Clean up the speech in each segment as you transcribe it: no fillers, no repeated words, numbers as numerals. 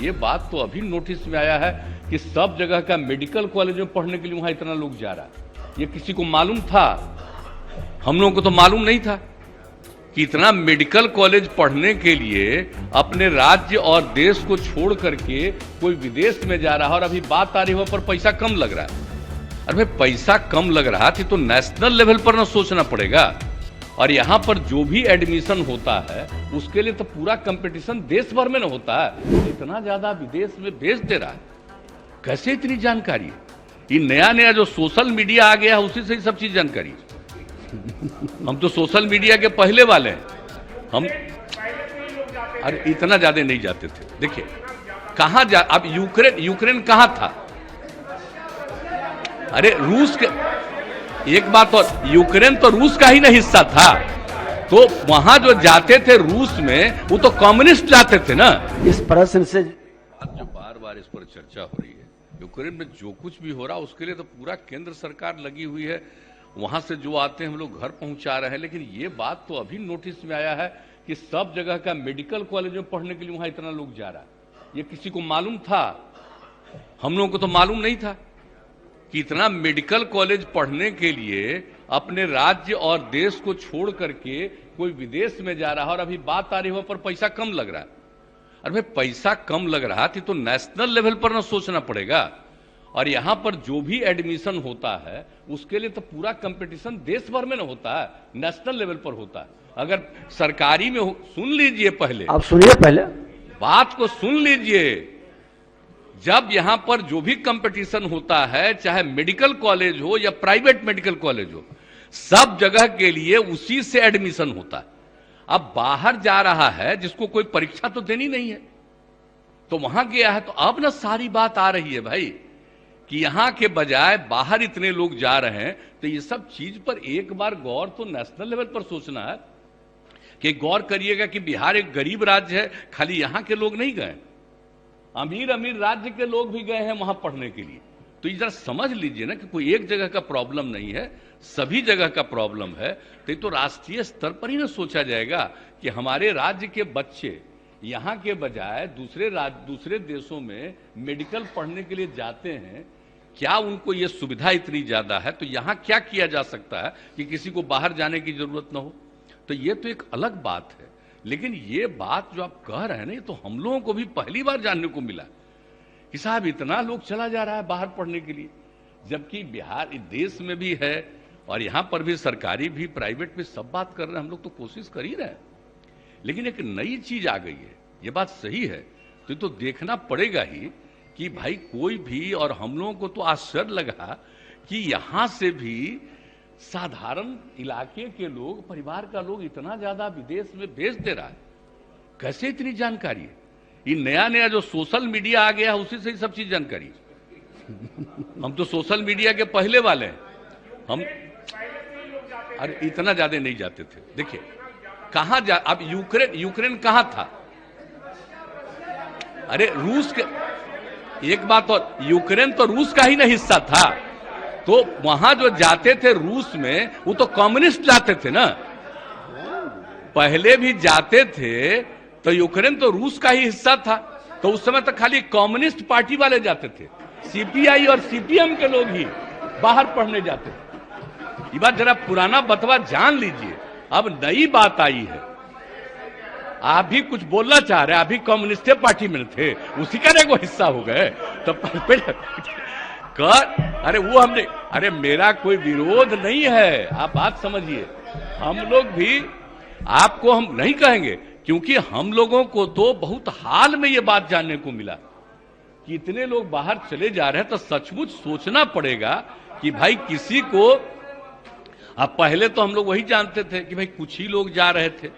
ये बात तो अभी नोटिस में आया है कि सब जगह का मेडिकल कॉलेज में पढ़ने के लिए वहां इतना लोग जा रहा है। ये किसी को मालूम था? हम लोगों को तो मालूम नहीं था कि इतना मेडिकल कॉलेज पढ़ने के लिए अपने राज्य और देश को छोड़ करके कोई विदेश में जा रहा है। और अभी बात आ रही है पर पैसा कम लग रहा है। अरे भाई पैसा कम लग रहा थी तो नेशनल लेवल पर ना सोचना पड़ेगा। और यहां पर जो भी एडमिशन होता है उसके लिए तो पूरा कंपटीशन देश भर में ना होता है। इतना ज्यादा विदेश में भेज दे रहा है, कैसे इतनी जानकारी है? ये नया नया जो सोशल मीडिया आ गया है उसी से ही सब चीज जानकारी। हम तो सोशल मीडिया के पहले वाले हैं। हम अरे इतना ज्यादा नहीं जाते थे। देखिए कहां जा, अब यूक्रेन कहां था? अरे रूस के, एक बात और, यूक्रेन तो रूस का ही ना हिस्सा था। तो वहां जो जाते थे रूस में वो तो कम्युनिस्ट जाते थे ना। इस प्रश्न से जो बार बार इस पर चर्चा हो रही है, यूक्रेन में जो कुछ भी हो रहा उसके लिए तो पूरा केंद्र सरकार लगी हुई है। वहां से जो आते हैं हम लोग घर पहुंचा रहे हैं। लेकिन ये बात तो अभी नोटिस में आया है कि सब जगह का मेडिकल कॉलेज में पढ़ने के लिए वहां इतना लोग जा रहा है। ये किसी को मालूम था? हम लोगों को तो मालूम नहीं था कि इतना मेडिकल कॉलेज पढ़ने के लिए अपने राज्य और देश को छोड़ करके कोई विदेश में जा रहा है। और अभी बात आ रही है पर पैसा कम लग रहा है। अरे भाई पैसा कम लग रहा थी तो नेशनल लेवल पर ना सोचना पड़ेगा। और यहां पर जो भी एडमिशन होता है उसके लिए तो पूरा कंपटीशन देश भर में ना होता है, नेशनल लेवल पर होता है। अगर सरकारी में सुन लीजिए, पहले आप सुनिए, पहले बात को सुन लीजिए। जब यहां पर जो भी कंपटीशन होता है, चाहे मेडिकल कॉलेज हो या प्राइवेट मेडिकल कॉलेज हो, सब जगह के लिए उसी से एडमिशन होता है। अब बाहर जा रहा है जिसको कोई परीक्षा तो देनी नहीं है तो वहां गया है, तो अब ना सारी बात आ रही है भाई कि यहां के बजाय बाहर इतने लोग जा रहे हैं। तो ये सब चीज पर एक बार गौर तो नेशनल लेवल पर सोचना है कि गौर करिएगा कि बिहार एक गरीब राज्य है, खाली यहां के लोग नहीं गए, अमीर अमीर राज्य के लोग भी गए हैं वहां पढ़ने के लिए। तो ये जरा समझ लीजिए ना कि कोई एक जगह का प्रॉब्लम नहीं है, सभी जगह का प्रॉब्लम है। तो ये तो राष्ट्रीय स्तर पर ही ना सोचा जाएगा कि हमारे राज्य के बच्चे यहां के बजाय दूसरे देशों में मेडिकल पढ़ने के लिए जाते हैं। क्या उनको ये सुविधा इतनी ज्यादा है तो यहां क्या किया जा सकता है कि किसी को बाहर जाने की जरूरत ना हो? तो ये तो एक अलग बात है। लेकिन ये बात जो आप कह रहे हैं ना, ये तो हम लोगों को भी पहली बार जानने को मिला कि साहब इतना लोग चला जा रहा है बाहर पढ़ने के लिए। जबकि बिहार देश में भी है और यहां पर भी सरकारी भी प्राइवेट भी सब बात कर रहे हैं, हम लोग तो कोशिश कर ही रहे हैं। लेकिन एक नई चीज आ गई है, ये बात सही है। तो देखना पड़ेगा ही कि भाई कोई भी, और हम लोगों को तो आश्चर्य लगा कि यहां से भी साधारण इलाके के लोग, परिवार का लोग इतना ज्यादा विदेश में भेज दे रहा है, कैसे इतनी जानकारी है? ये नया नया जो सोशल मीडिया आ गया है उसी से ही सब चीज जानकारी है। हम तो सोशल मीडिया के पहले वाले हैं। हम अरे इतना ज्यादा नहीं जाते थे। देखिए कहां जा, अब यूक्रेन कहां था? अरे रूस के, एक बात और, यूक्रेन तो रूस का ही ना हिस्सा था। तो वहां जो जाते थे रूस में वो तो कम्युनिस्ट जाते थे ना। पहले भी जाते थे तो यूक्रेन तो रूस का ही हिस्सा था। तो उस समय तो खाली कम्युनिस्ट पार्टी वाले जाते थे, सीपीआई और सीपीएम के लोग ही बाहर पढ़ने जाते थे। ये बात जरा पुराना बतवा जान लीजिए। अब नई बात आई है। आप भी कुछ बोलना चाह रहे हैं, अभी कम्युनिस्ट पार्टी में थे, उसी का ना वो हिस्सा हो गए। तो अरे वो हमने, अरे मेरा कोई विरोध नहीं है, आप बात समझिए। हम लोग भी आपको हम नहीं कहेंगे, क्योंकि हम लोगों को तो बहुत हाल में ये बात जानने को मिला कि इतने लोग बाहर चले जा रहे हैं। तो सचमुच सोचना पड़ेगा कि भाई किसी को, अब पहले तो हम लोग वही जानते थे कि भाई कुछ ही लोग जा रहे थे,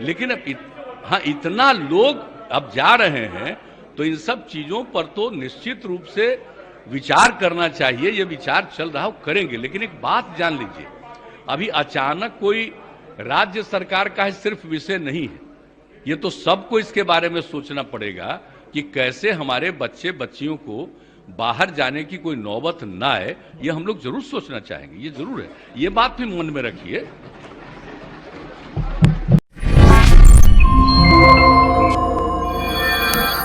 लेकिन अब हाँ इतना लोग अब जा रहे हैं तो इन सब चीजों पर तो निश्चित रूप से विचार करना चाहिए। ये विचार चल रहा हो, करेंगे। लेकिन एक बात जान लीजिए, अभी अचानक कोई राज्य सरकार का ही सिर्फ विषय नहीं है। ये तो सबको इसके बारे में सोचना पड़ेगा कि कैसे हमारे बच्चे बच्चियों को बाहर जाने की कोई नौबत ना आए। ये हम लोग जरूर सोचना चाहेंगे, ये जरूर है। ये बात भी मन में रखिए